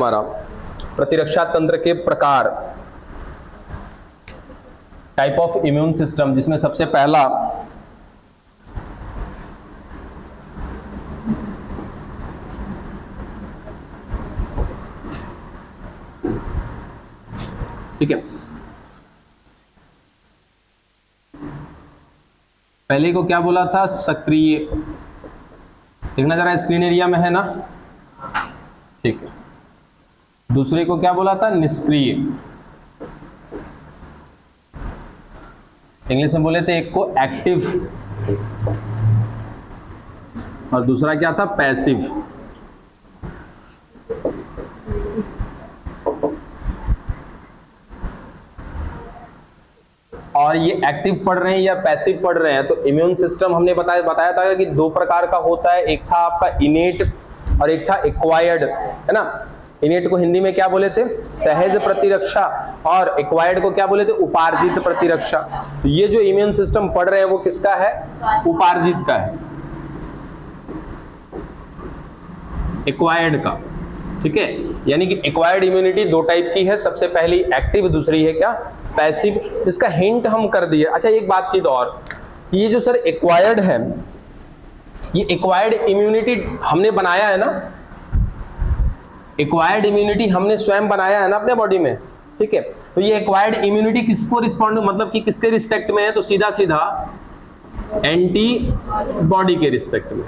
हमारा प्रतिरक्षा तंत्र के प्रकार, टाइप ऑफ इम्यून सिस्टम, जिसमें सबसे पहला ठीक है, पहले को क्या बोला था? सक्रिय। देखना जरा स्क्रीन एरिया में है ना, ठीक है। दूसरे को क्या बोला था? निष्क्रिय। इंग्लिश में बोले थे एक को एक्टिव और दूसरा क्या था? पैसिव। और ये एक्टिव पढ़ रहे हैं या पैसिव पढ़ रहे हैं, तो इम्यून सिस्टम हमने बताया था कि दो प्रकार का होता है। एक था आपका इनेट और एक था एक्वायर्ड, है ना। इनेट को हिंदी में क्या बोले थे? सहज प्रतिरक्षा। और एक्वायर्ड को क्या बोले थे? उपार्जित प्रतिरक्षा। तो ये जो इम्यून सिस्टम पढ़ रहे हैं वो किसका है? उपार्जित का है, एक्वायर्ड का, ठीक है। यानी कि एक्वायर्ड इम्यूनिटी दो टाइप की है, सबसे पहली एक्टिव, दूसरी है क्या? पैसिव। इसका हिंट हम कर दिए। अच्छा एक बातचीत और, ये जो सर एक्वायर्ड है, ये एक्वायर्ड इम्यूनिटी हमने बनाया है ना, एक्वायर्ड इम्यूनिटी हमने स्वयं बनाया है ना अपने बॉडी में, ठीक है। तो ये एक्वायर्ड इम्यूनिटी किसको रिस्पॉन्ड, मतलब कि किसके रिस्पेक्ट में है? तो सीधा सीधा एंटीबॉडी के रिस्पेक्ट में,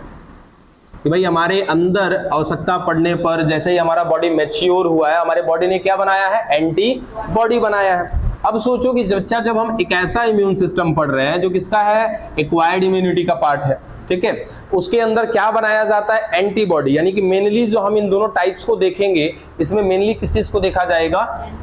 कि भाई हमारे अंदर आवश्यकता पड़ने पर, जैसे ही हमारा बॉडी मैच्योर हुआ है, हमारे बॉडी ने क्या बनाया है? एंटीबॉडी बनाया है। अब सोचो कि जब हम एक ऐसा इम्यून सिस्टम पढ़ रहे हैं जो किसका है? एक्वायर्ड इम्यूनिटी का पार्ट है, ठीक है। उसके अंदर क्या बनाया जाता है? एंटीबॉडी। यानी कि मेनली जो हम इन दोनों टाइप्स को देखेंगे, इसमें मेनली किस चीज को देखा जाएगा?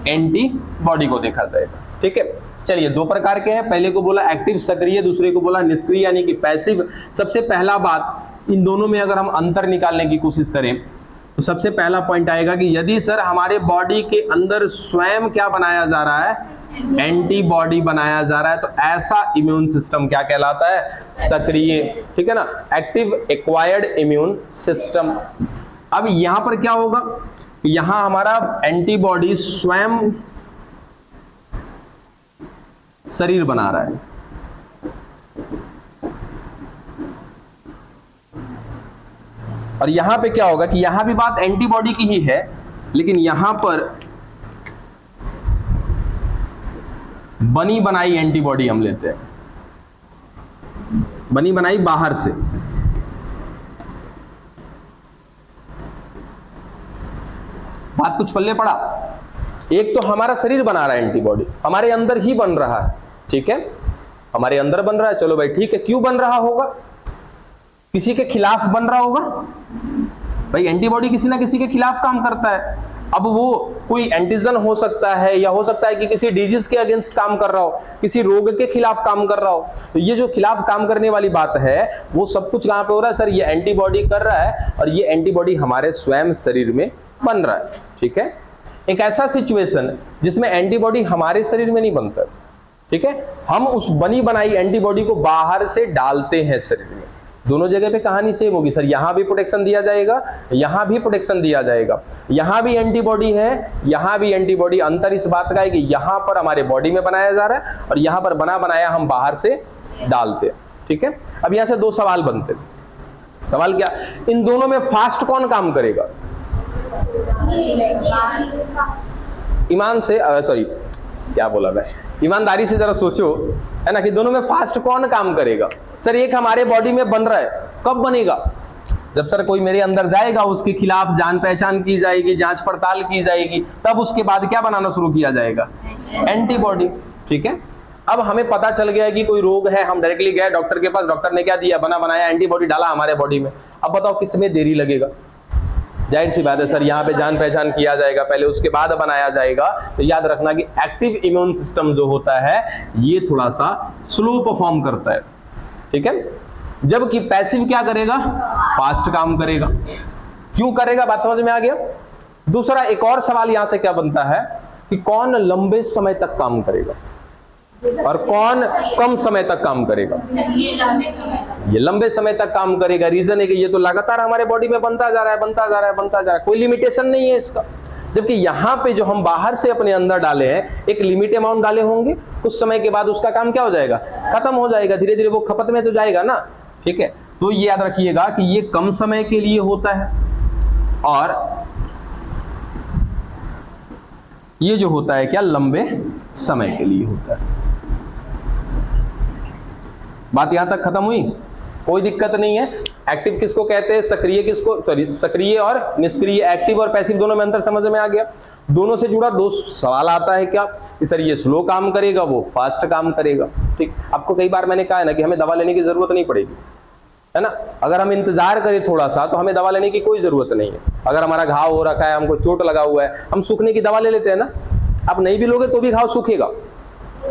एंटीबॉडी को देखा जाएगा, ठीक है। चलिए दो प्रकार के हैं, पहले को बोला एक्टिव सक्रिय, दूसरे को बोला निष्क्रिय यानी कि पैसिव। सबसे पहला बात, इन दोनों में अगर हम अंतर निकालने की कोशिश करें तो सबसे पहला पॉइंट आएगा कि यदि सर हमारे बॉडी के अंदर स्वयं क्या बनाया जा रहा है? एंटीबॉडी बनाया जा रहा है, तो ऐसा इम्यून सिस्टम क्या कहलाता है? सक्रिय, ठीक है ना, एक्टिव एक्वायर्ड इम्यून सिस्टम। अब यहां पर क्या होगा? यहां हमारा एंटीबॉडी स्वयं शरीर बना रहा है, और यहां पे क्या होगा कि यहां भी बात एंटीबॉडी की ही है, लेकिन यहां पर बनी बनाई एंटीबॉडी हम लेते हैं, बनी बनाई बाहर से। बात कुछ पल्ले पड़ा? एक तो हमारा शरीर बना रहा है एंटीबॉडी, हमारे अंदर ही बन रहा है, ठीक है, हमारे अंदर बन रहा है, चलो भाई ठीक है। क्यों बन रहा होगा? किसी के खिलाफ बन रहा होगा भाई, एंटीबॉडी किसी ना किसी के खिलाफ काम करता है। अब वो कोई एंटीजन हो सकता है, या हो सकता है कि किसी डिजीज के अगेंस्ट काम कर रहा हो, किसी रोग के खिलाफ काम कर रहा हो। तो ये जो खिलाफ काम करने वाली बात है, वो सब कुछ कहां पे हो रहा है? सर ये एंटीबॉडी कर रहा है, और ये एंटीबॉडी हमारे स्वयं शरीर में बन रहा है, ठीक है। एक ऐसा सिचुएशन जिसमें एंटीबॉडी हमारे शरीर में नहीं बनता, ठीक है, हम उस बनी बनाई एंटीबॉडी को बाहर से डालते हैं शरीर में। दोनों जगह पे कहानी सेम होगी सर, यहां भी प्रोटेक्शन दिया जाएगा, यहां भी प्रोटेक्शन दिया जाएगा, यहां भी एंटीबॉडी है, यहां भी एंटीबॉडी। अंतर इस बात का है कि यहां पर हमारे बॉडी में बनाया जा रहा है, और यहां पर बना बनाया हम बाहर से डालते हैं, ठीक है। अब यहां से दो सवाल बनते हैं। सवाल क्या? इन दोनों में फास्ट कौन काम करेगा? ईमान से, सॉरी क्या बोला मैं, ईमानदारी से जरा सोचो, है ना, कि दोनों में फास्ट कौन काम करेगा? सर एक हमारे बॉडी में बन रहा है, कब बनेगा? जब सर कोई मेरे अंदर जाएगा, उसके खिलाफ जान पहचान की जाएगी, जांच पड़ताल की जाएगी, तब उसके बाद क्या बनाना शुरू किया जाएगा? एंटीबॉडी, ठीक है। अब हमें पता चल गया है कि कोई रोग है, हम डायरेक्टली गए डॉक्टर के पास, डॉक्टर ने क्या दिया? बना बनाया एंटीबॉडी डाला हमारे बॉडी में। अब बताओ किसमें देरी लगेगा? जाहिर सी बात है सर, यहाँ पे जान पहचान किया जाएगा पहले, उसके बाद बनाया जाएगा। तो याद रखना कि एक्टिव इम्यून सिस्टम जो होता है ये थोड़ा सा स्लो परफॉर्म करता है, ठीक है, जबकि पैसिव क्या करेगा? फास्ट काम करेगा। क्यों करेगा? बात समझ में आ गया। दूसरा एक और सवाल यहां से क्या बनता है कि कौन लंबे समय तक काम करेगा और कौन कम समय तक काम करेगा? ये लंबे समय तक काम करेगा। रीजन है कि ये तो लगातार हमारे बॉडी में बनता जा रहा है, बनता जा रहा है, बनता जा रहा है, कोई लिमिटेशन नहीं है इसका। जबकि यहां पे जो हम बाहर से अपने अंदर डाले हैं एक लिमिट अमाउंट डाले होंगे, कुछ समय के बाद उसका काम क्या हो जाएगा, खत्म हो जाएगा, धीरे धीरे वो खपत में तो जाएगा ना। ठीक है, तो ये याद रखिएगा कि ये कम समय के लिए होता है और ये जो होता है क्या, लंबे समय के लिए होता है। बात यहां तक खत्म हुई, कोई दिक्कत नहीं है। एक्टिव किसको कहते हैं, सक्रिय किसको, सॉरी सक्रिय और निष्क्रिय, एक्टिव और पैसिव दोनों में अंतर समझ में आ गया। दोनों से जुड़ा दो सवाल आता है क्या कि सर ये स्लो काम करेगा, वो फास्ट काम करेगा। ठीक, आपको कई बार मैंने कहा है ना कि हमें दवा लेने की जरूरत नहीं पड़ेगी, है ना। अगर हम इंतजार करें थोड़ा सा तो हमें दवा लेने की कोई जरूरत नहीं है। अगर हमारा घाव हो रखा है, हमको चोट लगा हुआ है, हम सूखने की दवा ले लेते हैं ना। आप नहीं भी लोगे तो भी घाव सूखेगा,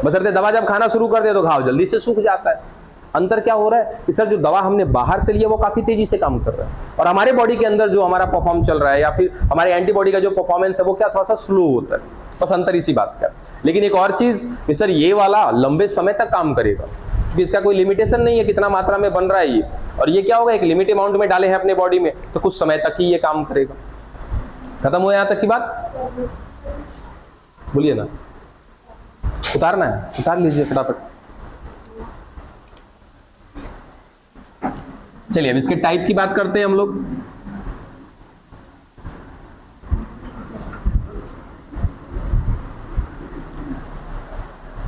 बशर्ते दवा जब खाना शुरू कर दे तो घाव जल्दी से सूख जाता है। अंतर क्या हो रहा है कि सर जो दवा हमने बाहर से लिया वो काफी तेजी से काम कर रहा है और हमारे बॉडी के अंदर जो हमारा परफॉर्म चल रहा है या फिर हमारे एंटीबॉडी का जो परफॉर्मेंस है वो क्या थोड़ा सा स्लो होता है, बस अंतर इसी बात का। लेकिन एक और चीज कि सर ये वाला लंबे समय तक काम करेगा क्योंकि इसका कोई लिमिटेशन नहीं है कितना मात्रा में बन रहा है ये, और ये क्या होगा, एक लिमिट अमाउंट में डाले हैं अपने बॉडी में तो कुछ समय तक ही ये काम करेगा। खत्म हो यहां तक की बात, बोलिए ना। उतारना है, उतार लीजिए फटाफट। चलिए अब इसके टाइप की बात करते हैं हम लोग।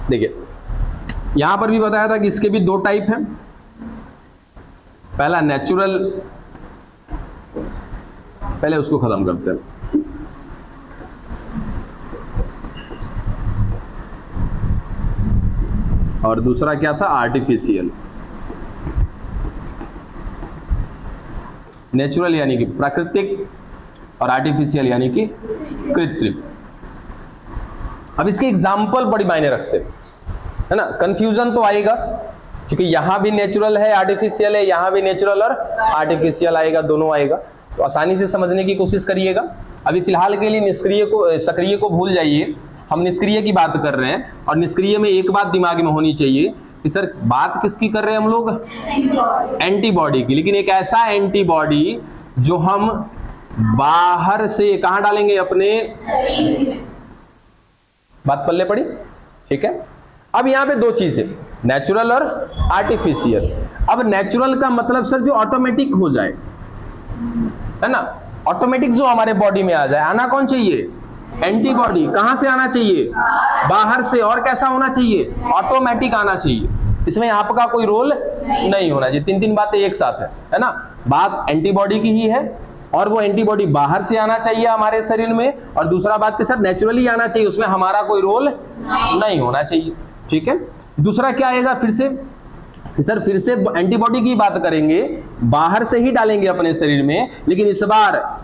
देखिए यहां पर भी बताया था कि इसके भी दो टाइप हैं। पहला नेचुरल, पहले उसको खत्म करते हैं। और दूसरा क्या था, आर्टिफिशियल। नेचुरल यानी कि प्राकृतिक और आर्टिफिशियल यानी कि कृत्रिम। अब इसके एग्जाम्पल बड़ी मायने रखते हैं, है ना। कंफ्यूजन तो आएगा क्योंकि यहां भी नेचुरल है, आर्टिफिशियल है, यहां भी नेचुरल और आर्टिफिशियल आएगा, दोनों आएगा। तो आसानी से समझने की कोशिश करिएगा। अभी फिलहाल के लिए निष्क्रिय को, सक्रिय को भूल जाइए, हम निष्क्रिय की बात कर रहे हैं। और निष्क्रिय में एक बात दिमाग में होनी चाहिए कि सर बात किसकी कर रहे हैं हम लोग, एंटीबॉडी की। लेकिन एक ऐसा एंटीबॉडी जो हम बाहर से कहां डालेंगे, अपने, बात पल्ले पड़ी, ठीक है। अब यहां पे दो चीजें, नेचुरल और आर्टिफिशियल। अब नेचुरल का मतलब सर जो ऑटोमेटिक हो जाए, है ना, ऑटोमेटिक जो हमारे बॉडी में आ जाए। आना कौन चाहिए, एंटीबॉडी। कहां से आना चाहिए, बाहर से। और कैसा होना चाहिए, ऑटोमेटिक आना चाहिए। इसमें आपका कोई रोल नहीं होना चाहिए। तीन तीन बातें एक साथ है ना। बात एंटीबॉडी की ही है और वो एंटीबॉडी बाहर से आना चाहिए हमारे शरीर में, और दूसरा बात के साथ नेचुरली आना चाहिए, उसमें हमारा कोई रोल नहीं होना चाहिए। ठीक है। दूसरा क्या आएगा, फिर से सर फिर से एंटीबॉडी की बात करेंगे, बाहर से ही डालेंगे अपने शरीर में, लेकिन इस बार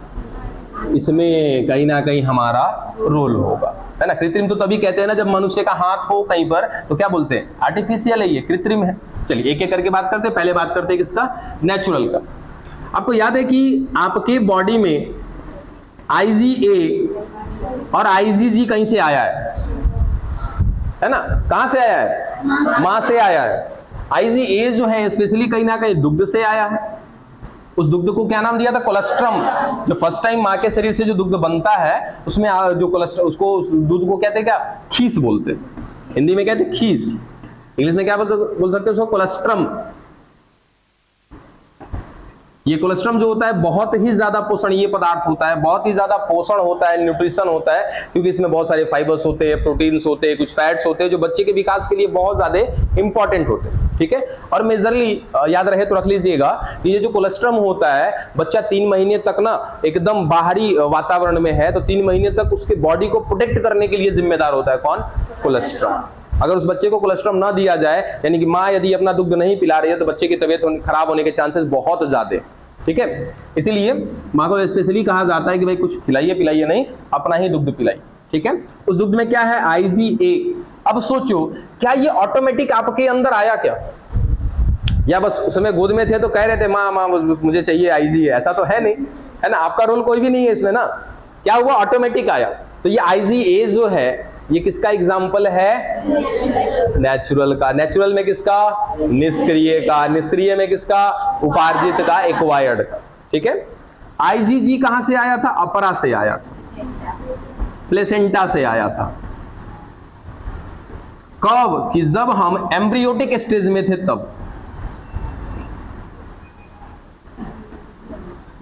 इसमें कहीं ना कहीं हमारा रोल होगा, है ना। कृत्रिम तो तभी कहते हैं ना जब मनुष्य का हाथ हो कहीं पर, तो क्या बोलते हैं, आर्टिफिशियल है, ये कृत्रिम है। चलिए एक एक करके बात करते हैं। पहले बात करते हैं किसका, नेचुरल का। आपको याद है कि आपके बॉडी में IgA और IgG कहीं से आया है ना। कहां से आया है, मां से आया है। IgA जो है स्पेशली कहीं ना कहीं दुग्ध से आया है। उस दुग्ध को क्या नाम दिया था, कोलेस्ट्रम। जो फर्स्ट टाइम मां के शरीर से जो दुग्ध बनता है उसमें जो कोलेस्ट्रम, उसको उस दूध को कहते हैं क्या, खीस बोलते हैं। हिंदी में कहते हैं खीस, इंग्लिश में क्या बोल सकते हैं उसको, कोलेस्ट्रम। ये कोलेस्ट्रम जो होता है बहुत ही ज्यादा पोषणीय पदार्थ होता है, बहुत ही ज्यादा पोषण होता है, न्यूट्रिशन होता है, क्योंकि इसमें बहुत सारे फाइबर्स होते हैं, प्रोटीन्स होते हैं, कुछ फैट्स होते हैं जो बच्चे के विकास के लिए बहुत ज्यादा इंपॉर्टेंट होते हैं। ठीक है। और मेजरली याद रहे तो रख लीजिएगा कि ये जो कोलेस्ट्रम होता है, बच्चा 3 महीने तक ना एकदम बाहरी वातावरण में है, तो 3 महीने तक उसके बॉडी को प्रोटेक्ट करने के लिए जिम्मेदार होता है कौन, कोलेस्ट्रम। अगर उस बच्चे को कोलेस्ट्रम ना दिया जाए, यानी कि माँ यदि अपना दुग्ध नहीं पिला रही है, तो बच्चे की तबीयत खराब होने के चांसेस बहुत ज्यादा है। ठीक है। इसीलिए माँ को स्पेशली कहा जाता है कि भाई कुछ खिलाइए पिलाइए नहीं, अपना ही दुग्ध पिलाइए। ठीक है। उस दुग्ध में क्या है, IgA। अब सोचो क्या ये ऑटोमेटिक आपके अंदर आया क्या, या बस उस समय गोद में थे तो कह रहे थे माँ माँ मुझे चाहिए IgA, ऐसा तो है नहीं, है ना। आपका रोल कोई भी नहीं है इसमें ना। क्या हुआ, ऑटोमेटिक आया। तो ये IgA जो है ये किसका एग्जाम्पल है, नेचुरल का। नेचुरल में किसका, निष्क्रिय का। निष्क्रिय में किसका, उपार्जित का, एक्वायर्ड का। ठीक है। IgG कहां से आया था, अपरा से आया था। प्लेसेंटा से आया था। कब? कि जब हम एम्ब्रियोटिक स्टेज में थे तब,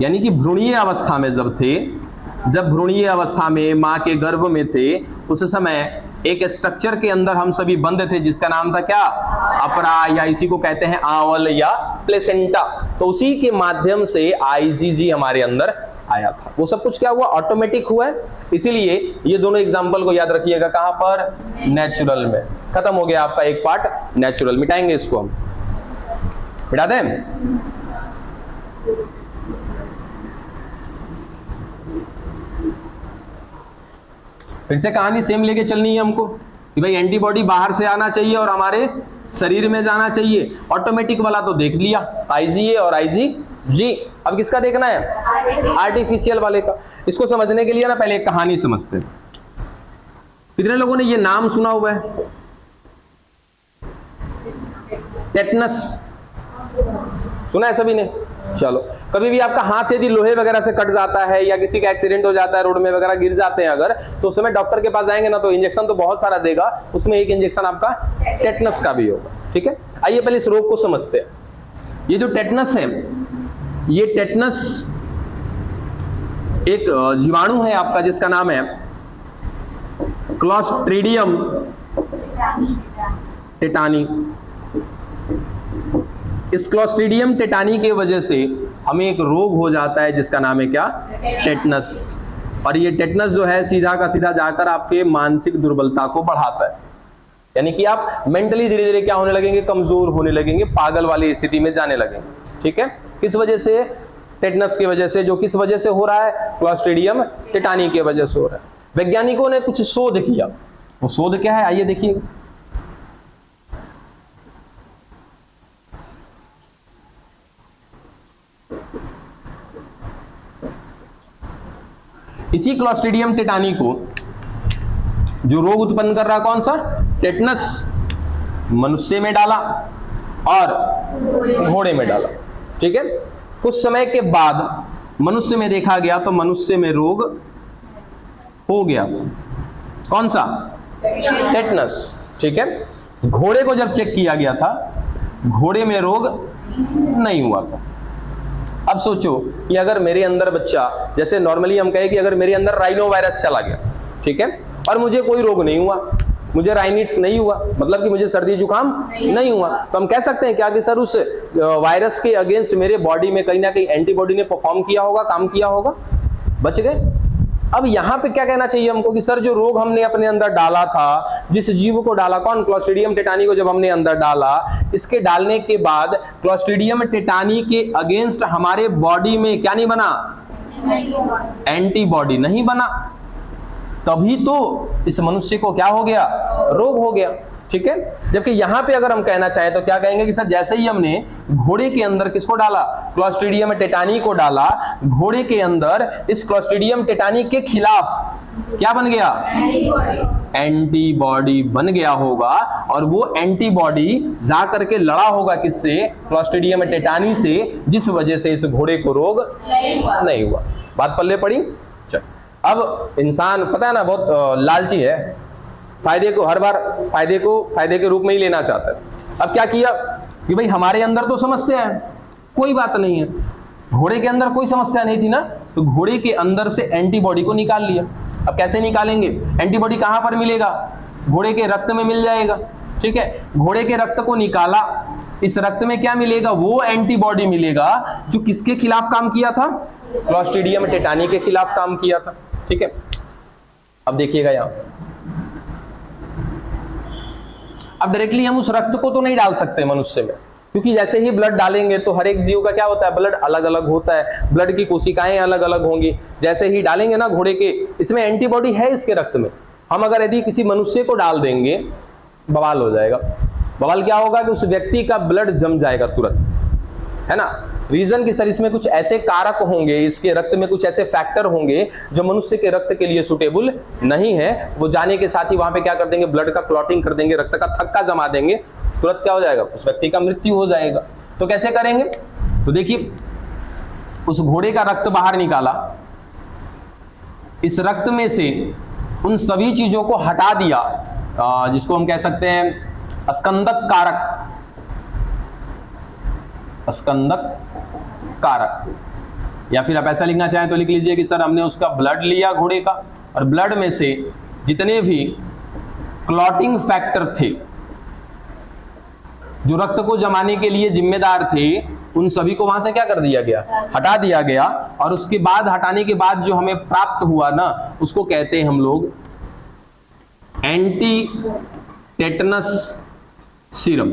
यानी कि भ्रूणीय अवस्था में जब थे, जब भ्रूणीय अवस्था में मां के गर्भ में थे, उस समय एक स्ट्रक्चर के अंदर हम सभी बंद थे जिसका नाम था क्या? अपरा, या इसी को कहते हैं आवल या प्लेसेंटा। तो उसी के माध्यम से आईजीजी हमारे अंदर आया था। वो सब कुछ क्या हुआ? ऑटोमेटिक हुआ है। इसीलिए ये दोनों एग्जांपल को याद रखिएगा। कहां पर? नेचुरल में। खत्म हो गया आपका एक पार्ट नेचुरल। मिटाएंगे इसको, हम मिटा दें। फिर से कहानी सेम लेके चलनी है हमको कि भाई एंटीबॉडी बाहर से आना चाहिए और हमारे शरीर में जाना चाहिए। ऑटोमेटिक वाला तो देख लिया, आईजीए और आईजीजी। अब किसका देखना है? आर्टिफिशियल वाले का। इसको समझने के लिए ना पहले एक कहानी समझते हैं। कितने लोगों ने ये नाम सुना हुआ है? टेटनस सुना है सभी ने? चलो, कभी भी आपका हाथ यदि लोहे वगैरह से कट जाता है या किसी का एक्सीडेंट हो जाता है, रोड में वगैरह गिर जाते हैं अगर, तो उस समय डॉक्टर के पास जाएंगे ना तो इंजेक्शन तो बहुत सारा देगा, उसमें एक इंजेक्शन आपका टेटनस का भी होगा। ठीक है, आइए पहले इस रोग को समझते हैं। ये जो टेटनस है, ये टेटनस एक जीवाणु है आपका जिसका नाम है क्लोस्ट्रीडियम टेटानी। इस क्लोस्ट्रीडियम टेटानी के वजह से हमें एक रोग हो जाता है जिसका नाम है क्या? टेटनस। और ये टेटनस जो है सीधा का सीधा जाकर आपके मानसिक दुर्बलता को बढ़ाता है, यानी कि आप मेंटली धीरे धीरे क्या होने लगेंगे? कमजोर होने लगेंगे, पागल वाली स्थिति में जाने लगेंगे। ठीक है, किस वजह से? टेटनस की वजह से। जो किस वजह से हो रहा है? क्लोस्ट्रीडियम टेटानी की वजह से हो रहा है। वैज्ञानिकों ने कुछ शोध किया। वो शोध क्या है? आइए देखिए। इसी क्लोस्ट्रीडियम टेटानी को जो रोग उत्पन्न कर रहा, कौन सा? टेटनस, मनुष्य में डाला और घोड़े में डाला। ठीक है, कुछ समय के बाद मनुष्य में देखा गया तो मनुष्य में रोग हो गया। कौन सा? टेटनस। ठीक है, घोड़े को जब चेक किया गया था, घोड़े में रोग नहीं हुआ था। अब सोचो कि अगर मेरे अंदर बच्चा, जैसे नॉर्मली हम कहें कि अगर मेरे अंदर राइनो वायरस चला गया, ठीक है, और मुझे कोई रोग नहीं हुआ, मुझे राइनिट्स नहीं हुआ, मतलब कि मुझे सर्दी जुकाम नहीं हुआ, तो हम कह सकते हैं क्या कि सर उस वायरस के अगेंस्ट मेरे बॉडी में कहीं ना कहीं एंटीबॉडी ने परफॉर्म किया होगा, काम किया होगा, बच गए। अब यहां पे क्या कहना चाहिए हमको कि सर जो रोग हमने अपने अंदर डाला था, जिस जीव को डाला, कौन? क्लोस्ट्रीडियम टेटानी को जब हमने अंदर डाला, इसके डालने के बाद क्लोस्ट्रीडियम टेटानी के अगेंस्ट हमारे बॉडी में क्या नहीं बना? एंटीबॉडी नहीं बना, तभी तो इस मनुष्य को क्या हो गया? रोग हो गया। ठीक है, जबकि यहां पे अगर हम कहना चाहें तो क्या कहेंगे कि सर जैसे ही हमने घोड़े के अंदर किसको डाला? क्लोस्ट्रीडियम टेटानी को डाला, घोड़े के अंदर इस क्लोस्ट्रीडियम टेटानी के खिलाफ क्या बन गया? एंटीबॉडी बन गया होगा, और वो एंटीबॉडी जा करके लड़ा होगा किससे? क्लोस्ट्रीडियम टेटानी से, जिस वजह से इस घोड़े को रोग नहीं हुआ। बात पल्ले पड़ी? चल, अब इंसान पता है ना बहुत लालची है, फायदे को हर बार फायदे के रूप में ही लेना चाहता है। अब क्या किया कि भाई हमारे अंदर तो समस्या है, कोई बात नहीं है, घोड़े के अंदर कोई समस्या नहीं थी ना, तो घोड़े के अंदर से एंटीबॉडी को निकाल लिया। अब कैसे निकालेंगे? एंटीबॉडी कहां पर मिलेगा? घोड़े के रक्त में मिल जाएगा। ठीक है, घोड़े के रक्त को निकाला, इस रक्त में क्या मिलेगा? वो एंटीबॉडी मिलेगा जो किसके खिलाफ काम किया था? क्लोस्ट्रीडियम टेटानी के खिलाफ काम किया था। ठीक है, अब देखिएगा यहां, अब डायरेक्टली हम उस रक्त को तो नहीं डाल सकते मनुष्य में, क्योंकि जैसे ही ब्लड डालेंगे तो हर एक जीव का क्या होता है? ब्लड अलग अलग होता है, ब्लड की कोशिकाएं अलग अलग होंगी। जैसे ही डालेंगे ना घोड़े के, इसमें एंटीबॉडी है इसके रक्त में, हम अगर यदि किसी मनुष्य को डाल देंगे, बवाल हो जाएगा। बवाल क्या होगा कि उस व्यक्ति का ब्लड जम जाएगा तुरंत, है ना। रीजन कि सर इसमें कुछ ऐसे कारक होंगे, इसके रक्त में कुछ ऐसे फैक्टर होंगे जो मनुष्य के रक्त के लिए सुटेबल नहीं है। वो जाने के साथ ही वहां पे क्या कर देंगे? ब्लड का क्लॉटिंग कर देंगे, रक्त का थक्का जमा देंगे, तुरंत क्या हो जाएगा? उस व्यक्ति का मृत्यु हो जाएगा। तो कैसे करेंगे? तो देखिए, उस घोड़े का रक्त बाहर निकाला, इस रक्त में से उन सभी चीजों को हटा दिया, जिसको हम कह सकते हैं स्कंदक कारक, स्कंदक कारक। या फिर आप ऐसा लिखना चाहें तो लिख लीजिए कि सर हमने उसका ब्लड लिया घोड़े का, और ब्लड में से जितने भी क्लॉटिंग फैक्टर थे जो रक्त को जमाने के लिए जिम्मेदार थे, उन सभी को वहां से क्या कर दिया गया, हटा दिया गया। और उसके बाद हटाने के बाद जो हमें प्राप्त हुआ ना, उसको कहते हैं हम लोग एंटी टेटनस सीरम।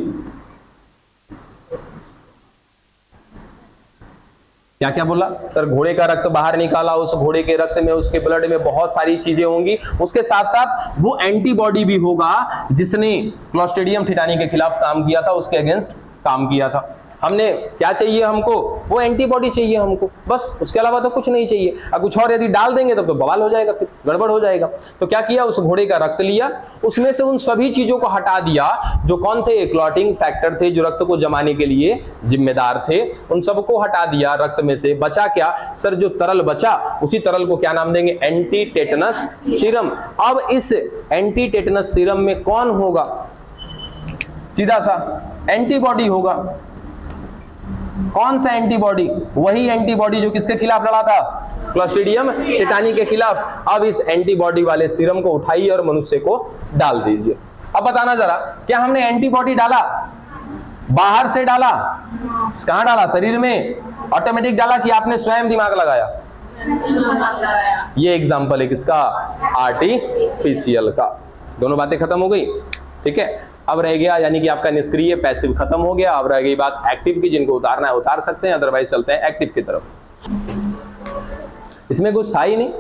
क्या क्या बोला सर, घोड़े का रक्त बाहर निकाला, उस घोड़े के रक्त में, उसके ब्लड में बहुत सारी चीजें होंगी, उसके साथ साथ वो एंटीबॉडी भी होगा जिसने क्लोस्ट्रिडियम टिटानी के खिलाफ काम किया था, उसके अगेंस्ट काम किया था। हमने क्या चाहिए, हमको वो एंटीबॉडी चाहिए हमको, बस, उसके अलावा तो कुछ नहीं चाहिए। अब कुछ और यदि डाल देंगे तब तो बवाल हो जाएगा, फिर गड़बड़ हो जाएगा। तो क्या किया, उस घोड़े का रक्त लिया, उसमें से उन सभी चीजों को हटा दिया जो कौन थे, क्लॉटिंग फैक्टर थे, जो रक्त को जमाने के लिए जिम्मेदार थे, उन सबको हटा दिया रक्त में से। बचा क्या सर, जो तरल बचा, उसी तरल को क्या नाम देंगे, एंटी टेटनस सीरम। अब इस एंटी टेटनस सीरम में कौन होगा, सीधा सा एंटीबॉडी होगा। कौन सा एंटीबॉडी, वही एंटीबॉडी जो किसके खिलाफ लड़ा था, क्लोस्ट्रिडियम टिटानी के खिलाफ। अब इस एंटीबॉडी वाले सीरम को उठाइए और मनुष्य को डाल दीजिए। अब बताना जरा, क्या हमने एंटीबॉडी डाला, बाहर से डाला, कहां डाला, शरीर में ऑटोमेटिक डाला कि आपने स्वयं दिमाग लगाया? ये एग्जांपल है किसका, आर्टिफिशियल का। दोनों बातें खत्म हो गई, ठीक है। अब रह गया यानी कि आपका निष्क्रिय पैसिव खत्म हो गया। अब रह गई बात एक्टिव की, जिनको उतारना है उतार सकते हैं, अदरवाइज चलते हैं एक्टिव की तरफ। इसमें कुछ था ही नहीं।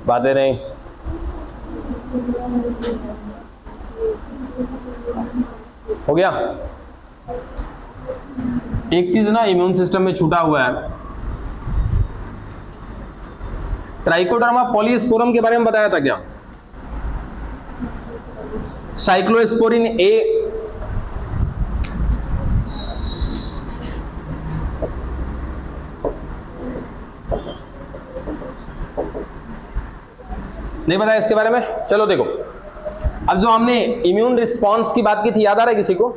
बातें नहीं, हो गया। एक चीज ना इम्यून सिस्टम में छूटा हुआ है, ट्राइकोडर्मा पॉलीस्पोरम के बारे में बताया था क्या? साइक्लोस्पोरिन ए, नहीं बताया इसके बारे में? चलो देखो, अब जो हमने इम्यून रिस्पॉन्स की बात की थी, याद आ रहा है किसी को?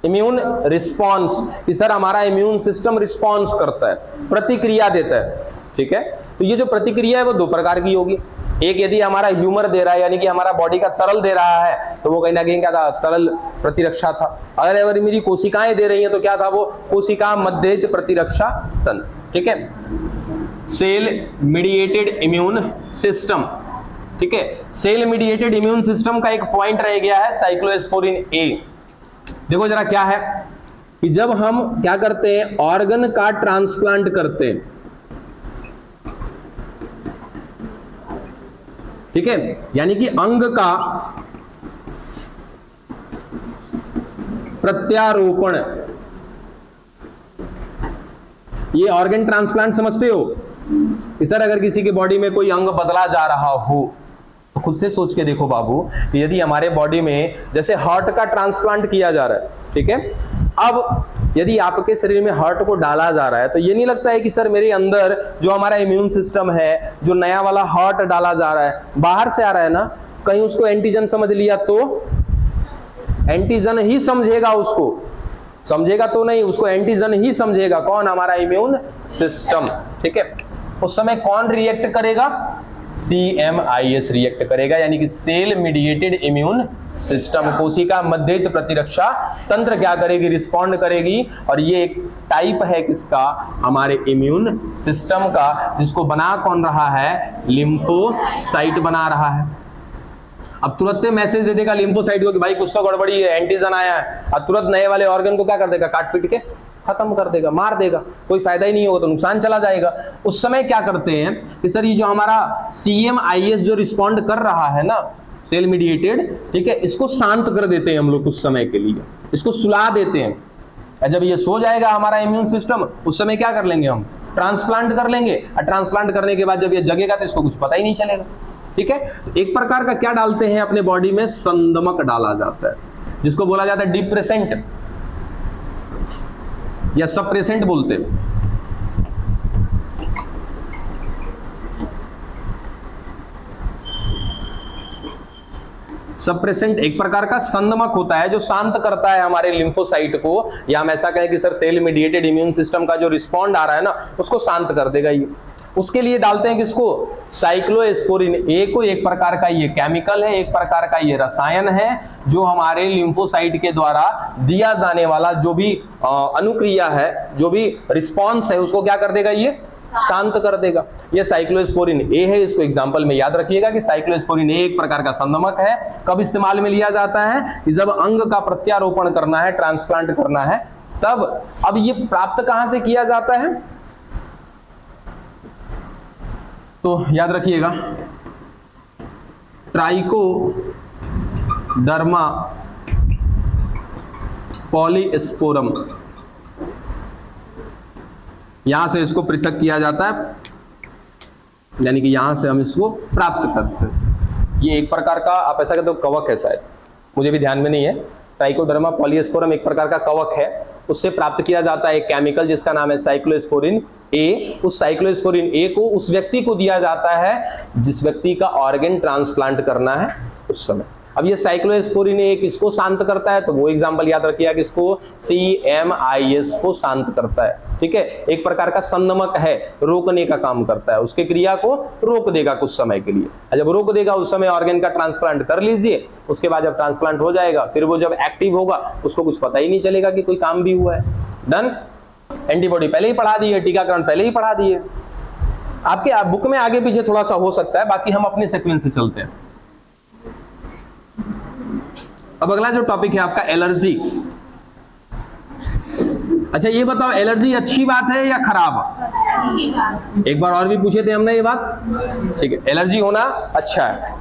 इम्यून रिस्पॉन्स, कि सर हमारा इम्यून सिस्टम रिस्पॉन्स करता है, प्रतिक्रिया देता है, ठीक है। तो ये जो प्रतिक्रिया है वो दो प्रकार की होगी। एक, यदि हमारा ह्यूमर दे रहा है, यानी कि हमारा बॉडी का तरल दे रहा है, तो वो कहीं ना कहीं क्या था, तरल प्रतिरक्षा था। अगर मेरी कोशिकाएं दे रही हैं तो क्या था, वो कोशिका मध्यस्थ प्रतिरक्षा तंत्र, ठीक है। सेल मीडिएटेड इम्यून सिस्टम, ठीक है। सेल मीडिएटेड इम्यून सिस्टम का एक पॉइंट रह गया है साइक्लोस्पोरिन ए। देखो जरा क्या है कि जब हम क्या करते हैं, ऑर्गन का ट्रांसप्लांट करते हैं, ठीक है, यानी कि अंग का प्रत्यारोपण, ये ऑर्गन ट्रांसप्लांट समझते हो कि सर अगर किसी की बॉडी में कोई अंग बदला जा रहा हो तो खुद से सोच के देखो बाबू, कि यदि हमारे बॉडी में जैसे हार्ट का ट्रांसप्लांट किया जा रहा है, ठीक है, अब यदि आपके शरीर में हार्ट को डाला जा रहा है तो ये नहीं लगता है कि सर मेरे अंदर जो हमारा इम्यून सिस्टम है, जो नया वाला हार्ट डाला जा रहा है, बाहर से आ रहा है ना, कहीं उसको एंटीजन समझ लिया तो एंटीजन ही समझेगा, उसको समझेगा तो नहीं, उसको एंटीजन ही समझेगा। कौन? हमारा इम्यून सिस्टम, ठीक है। उस समय कौन रिएक्ट करेगा? CMIS रिएक्ट करेगा, यानी कि सेल मीडिएटेड इम्यून सिस्टम, कोशिका मध्यस्थ प्रतिरक्षा तंत्र क्या करेगी, रिस्पॉन्ड करेगी। और ये एक टाइप है किसका, हमारे इम्यून सिस्टम का, जिसको बना कौन रहा है, लिम्फोसाइट बना रहा है। अब तुरंत मैसेज दे देगा लिम्फोसाइट को कि भाई कुछ तो गड़बड़ी है, एंटीजन आया है, और तुरंत नए वाले ऑर्गन को क्या कर देगा, काट पीट के खत्म कर देगा, मार देगा, कोई फायदा ही नहीं होगा, तो नुकसान चला जाएगा। उस समय क्या करते हैं कि सर ये जो हमारा CMIS जो रिस्पॉन्ड कर रहा है ना, सेल मीडिएटेड, ठीक है, इसको शांत कर देते हैं हम लोग कुछ समय के लिए, इसको सुला देते हैं। जब ये सो जाएगा हमारा इम्यून सिस्टम, उस समय क्या कर लेंगे, हम ट्रांसप्लांट कर लेंगे, और ट्रांसप्लांट करने के बाद जब ये जगेगा तो इसको कुछ पता ही नहीं चलेगा। ठीक है, एक प्रकार का क्या डालते हैं अपने बॉडी में, संदमक डाला जाता है, जिसको बोला जाता है डिप्रेसेंट या सप्रेसेंट बोलते हैं। सप्रेसेंट एक प्रकार का संदमक होता है जो शांत करता है हमारे लिम्फोसाइट को, या हम ऐसा कहें कि sir cell mediated immune system का जो रिस्पॉन्ड आ रहा है ना, उसको शांत कर देगा ये। उसके लिए डालते हैं किसको, साइक्लोस्पोरिन ए को। एक प्रकार का ये केमिकल है, एक प्रकार का ये रसायन है, जो हमारे लिम्फोसाइट के द्वारा दिया जाने वाला जो भी अनुक्रिया है, जो भी रिस्पॉन्स है, उसको क्या कर देगा, ये शांत कर देगा। ये साइक्लोस्पोरिन ए है, इसको एग्जांपल में याद रखिएगा कि साइक्लोस्पोरिन ए एक प्रकार का संदमक है। कब इस्तेमाल में लिया जाता है, कि जब अंग का प्रत्यारोपण करना है, ट्रांसप्लांट करना है, तब। अब ये प्राप्त कहां से किया जाता है, तो याद रखिएगा, ट्राइकोडर्मा पॉलीस्पोरम, यहां से इसको पृथक किया जाता है, यानी कि यहां से हम इसको प्राप्त करते हैं। ये एक प्रकार का, आप ऐसा कहते हो कवक है, शायद मुझे भी ध्यान में नहीं है। ट्राइकोडर्मा पॉलीस्पोरम एक प्रकार का कवक है, उससे प्राप्त किया जाता है एक केमिकल जिसका नाम है साइक्लोस्पोरिन ए। उस साइक्लोस्पोरिन ए को उस व्यक्ति को दिया जाता है जिस व्यक्ति का ऑर्गन ट्रांसप्लांट करना है उस समय। अब ये साइक्लोस्पोरिन ए किसको शांत करता है, तो वो एग्जांपल याद रखिएगा, किसको, CMIS को शांत करता है। ठीक है, एक प्रकार का संदमक है, रोकने का काम करता है, उसके क्रिया को रोक देगा कुछ समय के लिए। जब रोक देगा उस समय ऑर्गन का ट्रांसप्लांट कर लीजिए, उसके बाद जब ट्रांसप्लांट हो जाएगा, फिर वो जब एक्टिव होगा उसको कुछ पता ही नहीं चलेगा कि कोई काम भी हुआ है। डन। एंटीबॉडी पहले ही पढ़ा दी है, टीकाकरण पहले ही पढ़ा दिए, आपके बुक में आगे पीछे थोड़ा सा हो सकता है, बाकी हम अपने सीक्वेंस से चलते हैं। अब अगला जो टॉपिक है आपका एलर्जी। अच्छा ये बताओ, एलर्जी अच्छी बात है या खराब? अच्छी बात। एक बार और भी पूछे थे हमने ये बात, ठीक है, एलर्जी होना अच्छा है।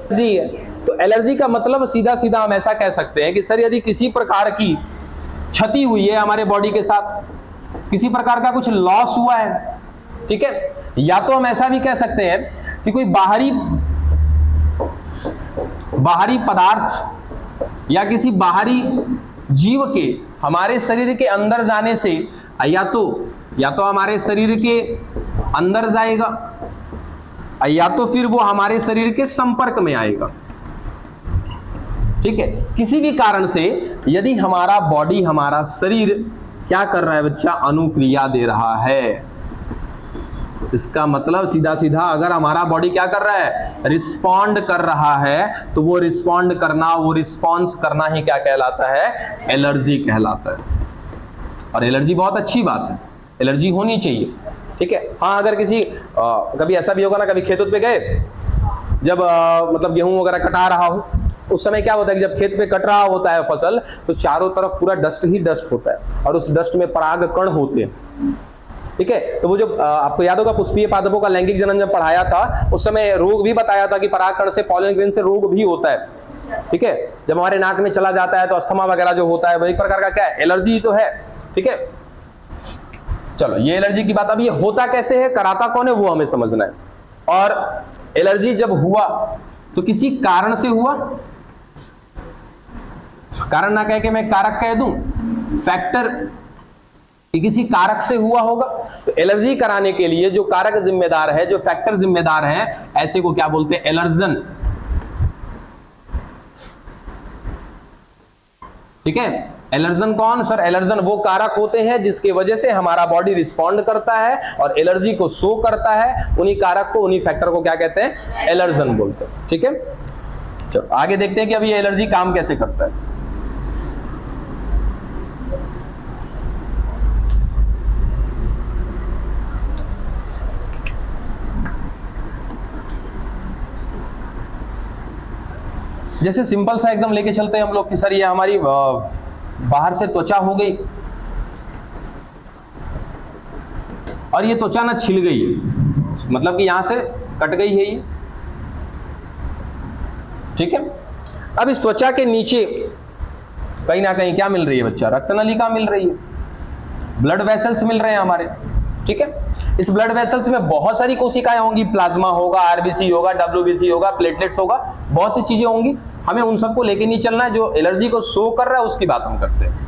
एलर्जी है तो एलर्जी का मतलब सीधा सीधा हम ऐसा कह सकते हैं कि सर यदि किसी प्रकार की क्षति हुई है हमारे बॉडी के साथ, किसी प्रकार का कुछ लॉस हुआ है, ठीक है, या तो हम ऐसा भी कह सकते हैं कि कोई बाहरी पदार्थ या किसी बाहरी जीव के हमारे शरीर के अंदर जाने से या तो हमारे शरीर के अंदर जाएगा, या तो फिर वो हमारे शरीर के संपर्क में आएगा। ठीक है, किसी भी कारण से यदि हमारा बॉडी, हमारा शरीर क्या कर रहा है बच्चा, अनुक्रिया दे रहा है, इसका मतलब सीधा सीधा अगर हमारा बॉडी क्या कर रहा है, रिस्पॉन्ड कर रहा है, तो वो रिस्पॉन्ड करना, वो रिस्पॉन्स करना ही क्या कहलाता है, एलर्जी कहलाता है। और एलर्जी बहुत अच्छी बात है, एलर्जी होनी चाहिए। ठीक है, हाँ अगर किसी कभी ऐसा भी होगा ना, कभी खेतों पे गए, जब मतलब गेहूं वगैरह कटा रहा हो, उस समय क्या होता है कि जब खेत पे कट रहा होता है फसल, तो चारों तरफ पूरा डस्ट ही डस्ट होता है, और उस डस्ट में पराग कण होते हैं। ठीक है, तो वो जो आपको याद होगा पुष्पीय पादपों का लैंगिक जनन जब पढ़ाया था, उस समय रोग भी बताया था कि परागकण से, पॉलन ग्रेन से रोग भी होता है। ठीक है, जब हमारे नाक में चला जाता है तो अस्थमा वगैरह जो होता है, वो एक प्रकार का क्या है, एलर्जी तो है। ठीक है, चलो ये एलर्जी की बात। अब ये होता कैसे है, कराता कौन है, वो हमें समझना है। और एलर्जी जब हुआ तो किसी कारण से हुआ, कारण ना कह के मैं कारक कह दूं, फैक्टर, किसी कारक से हुआ होगा। तो एलर्जी कराने के लिए जो कारक जिम्मेदार है, जो फैक्टर जिम्मेदार है, ऐसे को क्या बोलते हैं, एलर्जन। ठीक है, एलर्जन कौन, सर एलर्जन वो कारक होते हैं जिसकी वजह से हमारा बॉडी रिस्पॉन्ड करता है और एलर्जी को शो करता है। उन्हीं कारक को, उन्हीं फैक्टर को क्या कहते हैं, एलर्जन बोलते हैं। ठीक है, चलो आगे देखते हैं कि अब ये एलर्जी काम कैसे करता है। जैसे सिंपल सा एकदम लेके चलते हैं हम लोग कि सर ये हमारी बाहर से त्वचा हो गई और ये त्वचा ना छिल गई है, मतलब कि यहां से कट गई है ये, ठीक है। अब इस त्वचा के नीचे कहीं ना कहीं क्या मिल रही है बच्चा, रक्त नलिका मिल रही है, ब्लड वेसल्स मिल रहे हैं हमारे, ठीक है। इस ब्लड वेसल्स में बहुत सारी कोशिकाएं होंगी, प्लाज्मा होगा, आरबीसी होगा, डब्ल्यूबीसी होगा, प्लेटलेट्स होगा, बहुत सी चीजें होंगी। हमें उन सबको लेके नहीं चलना है, जो एलर्जी को शो कर रहा है उसकी बात हम करते हैं।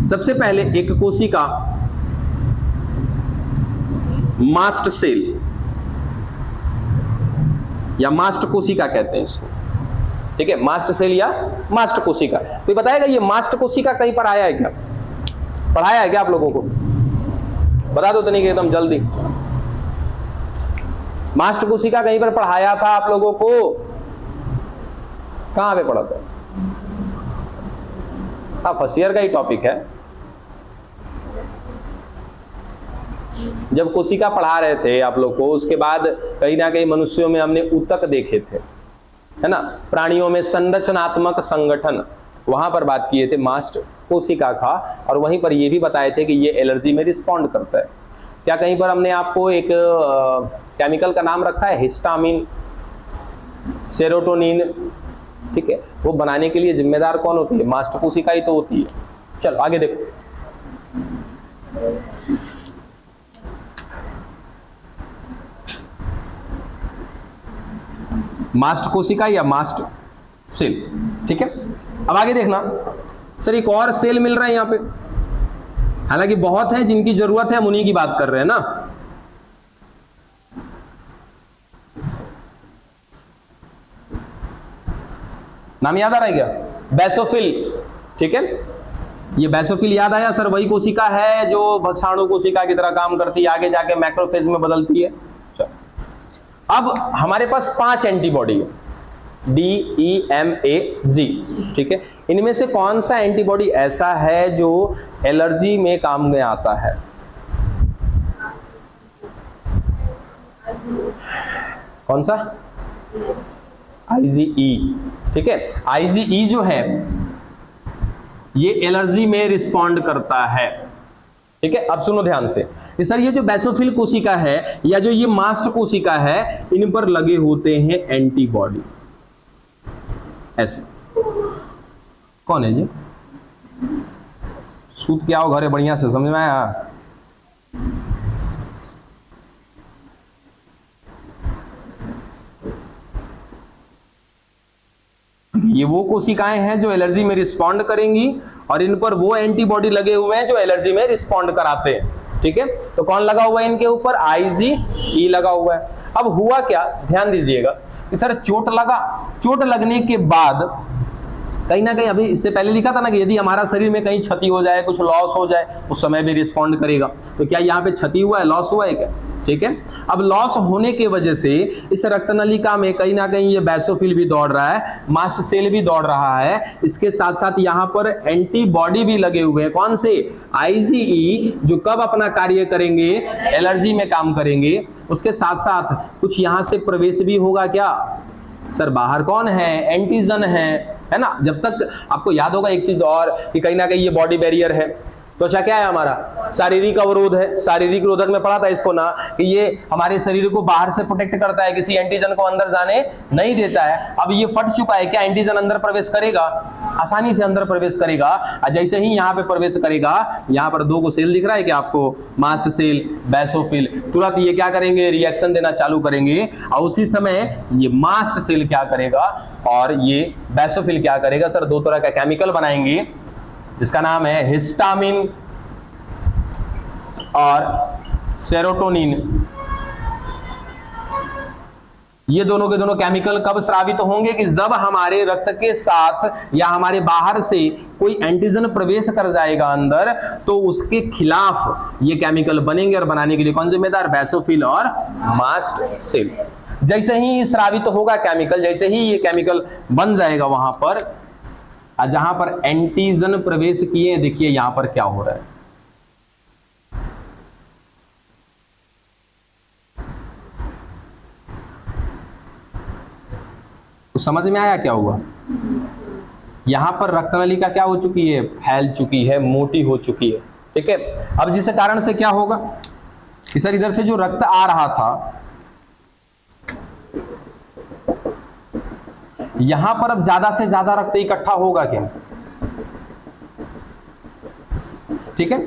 सबसे पहले एक कोशिका मास्ट सेल या मास्ट कोशिका कहते हैं इसको, ठीक है, मास्ट सेल या मास्ट कोशिका। तो बताएगा ये मास्ट कोशिका कहीं पर आया है क्या, पढ़ाया है क्या आप लोगों को, बता दो तो नहीं कि एकदम जल्दी। मास्ट कोशिका कहीं पर पढ़ाया था आप लोगों को, कहां पे पढ़ा था? हाँ, फर्स्ट ईयर का ही टॉपिक है। जब कोशिका पढ़ा रहे थे आप लोग को, उसके बाद कहीं ना कहीं मनुष्यों में हमने ऊतक देखे थे, है ना, प्राणियों में संरचनात्मक संगठन, वहां पर बात किए थे मास्ट कोशिका का, और वहीं पर ये भी बताए थे कि ये एलर्जी में रिस्पॉन्ड करता है। क्या कहीं पर हमने आपको एक केमिकल का नाम रखा है, हिस्टामिन, सेरोटोनिन, ठीक है, वो बनाने के लिए जिम्मेदार कौन होती है? मास्ट कोशिका ही तो होती है। चलो आगे देखो, मास्ट कोशिका या मास्ट सेल, ठीक है। अब आगे देखना, सर एक और सेल मिल रहा है यहां पे, हालांकि बहुत है जिनकी जरूरत है, हम उन्हीं की बात कर रहे हैं ना। नाम याद आ रहा है क्या? बेसोफिल, ठीक है। ये बेसोफिल याद आया सर, वही कोशिका है जो भक्षाणु कोशिका की तरह काम करती है, आगे जाके मैक्रोफेज में बदलती है। चलो, अब हमारे पास 5 एंटीबॉडी है, DEMA-G, ठीक है। इनमें से कौन सा एंटीबॉडी ऐसा है जो एलर्जी में काम में आता है? कौन सा? IgE, ठीक है। IgE जो है ये एलर्जी में रिस्पॉन्ड करता है, ठीक है। अब सुनो ध्यान से, सर ये जो बेसोफिल कोशिका है या जो ये मास्ट कोशिका है, इन पर लगे होते हैं एंटीबॉडी, ऐसे। कौन है जी? सूत क्या हो घरे बढ़िया से, समझ में आया? ये वो कोशिकाएं हैं जो एलर्जी में रिस्पॉन्ड करेंगी, और इन पर वो एंटीबॉडी लगे हुए हैं जो एलर्जी में रिस्पॉन्ड कराते हैं, ठीक है। तो कौन लगा हुआ है इनके ऊपर? IgE लगा हुआ है। अब हुआ क्या, ध्यान दीजिएगा कि सर चोट लगा, चोट लगने के बाद कहीं ना कहीं, अभी इससे पहले लिखा था ना कि यदि हमारा शरीर में कहीं क्षति हो जाए, कुछ लॉस हो जाए, उस समय भी रिस्पॉन्ड करेगा। तो क्या यहाँ पे क्षति हुआ है, लॉस हुआ है क्या? ठीक है। अब लॉस होने की वजह से इस रक्त नलिका में कहीं ना कहीं ये बेसोफिल भी दौड़ रहा है, मास्ट सेल भी दौड़ रहा है, इसके साथ साथ यहाँ पर एंटीबॉडी भी लगे हुए हैं। कौन से? IgE, जो कब अपना कार्य करेंगे? एलर्जी में काम करेंगे। उसके साथ साथ कुछ यहाँ से प्रवेश भी होगा क्या? सर बाहर कौन है? एंटीजन है ना। जब तक आपको याद होगा एक चीज और कि कहीं ना कहीं ये बॉडी बैरियर है, त्वचा क्या है हमारा? शारीरिक अवरोध है। शारीरिक रोधक में पढ़ा था इसको ना कि ये हमारे शरीर को बाहर से प्रोटेक्ट करता है, किसी एंटीजन को अंदर जाने नहीं देता है। अब ये फट चुका है, क्या एंटीजन अंदर प्रवेश करेगा? आसानी से अंदर प्रवेश करेगा। जैसे ही यहाँ पे प्रवेश करेगा, यहाँ पर 2 सेल दिख रहा है कि आपको, मास्ट सेल, बेसोफिल, तुरंत ये क्या करेंगे? रिएक्शन देना चालू करेंगे। और उसी समय ये मास्ट सेल क्या करेगा और ये बेसोफिल क्या करेगा? सर 2 तरह का केमिकल बनाएंगे जिसका नाम है हिस्टामिन और सेरोटोनिन। ये दोनों के दोनों केमिकल कब स्रावित होंगे? कि जब हमारे रक्त के साथ या हमारे बाहर से कोई एंटीजन प्रवेश कर जाएगा अंदर, तो उसके खिलाफ ये केमिकल बनेंगे। और बनाने के लिए कौन जिम्मेदार? बेसोफिल और मास्ट सेल। जैसे ही स्रावित होगा केमिकल, जैसे ही ये केमिकल बन जाएगा वहां पर, जहां पर एंटीजन प्रवेश किए, देखिए यहां पर क्या हो रहा है। समझ में आया क्या हुआ? यहां पर रक्तनलिका क्या हो चुकी है? फैल चुकी है, मोटी हो चुकी है। ठीक है, अब जिस कारण से क्या होगा कि सर इधर से जो रक्त आ रहा था यहां पर अब ज्यादा से ज्यादा रक्त इकट्ठा होगा क्या? ठीक है,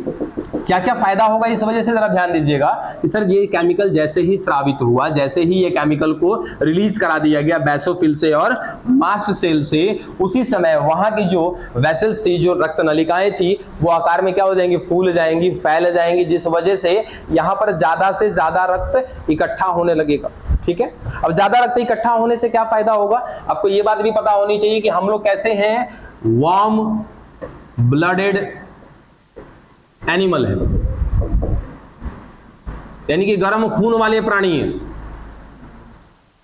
क्या क्या फायदा होगा इस वजह से जरा ध्यान दीजिएगा कि सर ये केमिकल जैसे ही स्रावित हुआ, जैसे ही ये केमिकल को रिलीज करा दिया गया बेसोफिल से और मास्ट सेल से, उसी समय वहां की जो वेसल्स थी, जो रक्त नलिकाएं थी, वो आकार में क्या हो जाएंगी? फूल जाएंगी, फैल जाएंगी, जिस वजह से यहां पर ज्यादा से ज्यादा रक्त इकट्ठा होने लगेगा। ठीक है, अब ज्यादा रक्त इकट्ठा होने से क्या फायदा होगा? आपको ये बात भी पता होनी चाहिए कि हम लोग कैसे हैं, वार्म ब्लडेड एनिमल है, यानी कि गर्म खून वाले प्राणी है।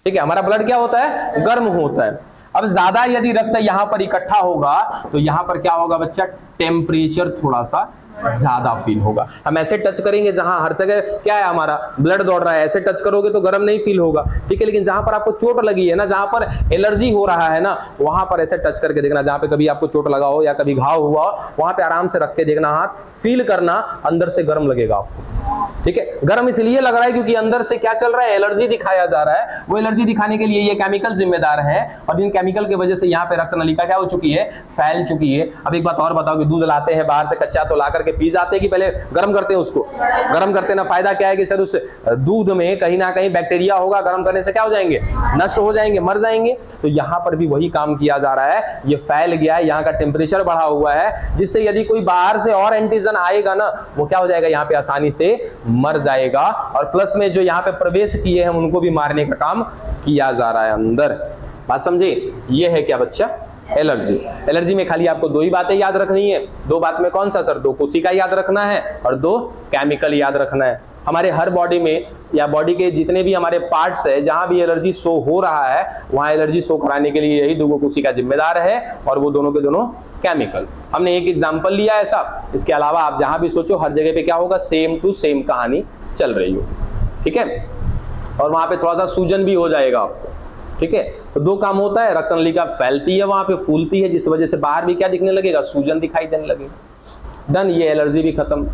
ठीक है, हमारा ब्लड क्या होता है? गर्म होता है। अब ज्यादा यदि रक्त यहां पर इकट्ठा होगा तो यहां पर क्या होगा बच्चा? टेम्परेचर थोड़ा सा ज्यादा फील होगा। हम ऐसे टच करेंगे जहां हर जगह क्या है, हमारा ब्लड दौड़ रहा है, ऐसे टच करोगे तो गर्म नहीं फील होगा। ठीक है, लेकिन जहां पर आपको चोट लगी है ना, जहां पर एलर्जी हो रहा है ना, वहां पर ऐसे टच करके देखना, जहां पे कभी आपको चोट लगा हो या कभी घाव हुआ हो, वहां पे आराम से रख के देखना, हाथ फील करना, अंदर से गर्म लगेगा आपको। ठीक है, गर्म इसलिए लग रहा है क्योंकि अंदर से क्या चल रहा है? एलर्जी दिखाया जा रहा है। वो एलर्जी दिखाने के लिए ये केमिकल जिम्मेदार है, और इन केमिकल की वजह से यहाँ पे रक्त नलिका क्या हो चुकी है? फैल चुकी है। अब एक बात और बताओ कि दूध लाते हैं बाहर से कच्चा, तो ला करके पी जाते हैं कि पहले गर्म करते हैं उसको? गर्म करते ना, फायदा क्या है कि सर उस दूध में कहीं ना कहीं बैक्टीरिया होगा, गर्म करने से क्या हो जाएंगे? नष्ट हो जाएंगे, मर जाएंगे। तो यहाँ पर भी वही काम किया जा रहा है, ये फैल गया है, यहाँ का टेम्परेचर बढ़ा हुआ है, जिससे यदि कोई बाहर से और एंटीजन आएगा ना, वो क्या हो जाएगा? यहाँ पे आसानी से मर जाएगा। और प्लस में जो यहाँ पे प्रवेश किए हैं उनको भी मारने का काम किया जा रहा है अंदर। बात समझे? ये है क्या बच्चा? एलर्जी। एलर्जी में खाली आपको दो ही बातें याद रखनी है। दो बात में कौन सा सर? दो कोशिका याद रखना है और दो केमिकल याद रखना है। हमारे हर बॉडी में या बॉडी के जितने भी हमारे पार्ट्स है, जहां भी एलर्जी शो हो रहा है, वहां एलर्जी शो कराने के लिए यही दो कोशिका जिम्मेदार है, और वो दोनों के दोनों केमिकल। हमने एक एग्जांपल लिया ऐसा, इसके अलावा आप जहां भी सोचो हर जगह पे क्या होगा? सेम टू सेम कहानी चल रही हो। ठीक है, और वहां पे थोड़ा सा सूजन भी हो जाएगा आपको। ठीक है, तो दो काम होता है, रक्त नलिका फैलती है, वहां पे फूलती है, जिस वजह से बाहर भी क्या दिखने लगेगा? सूजन दिखाई देने लगेगा। डन, ये एलर्जी भी खत्म।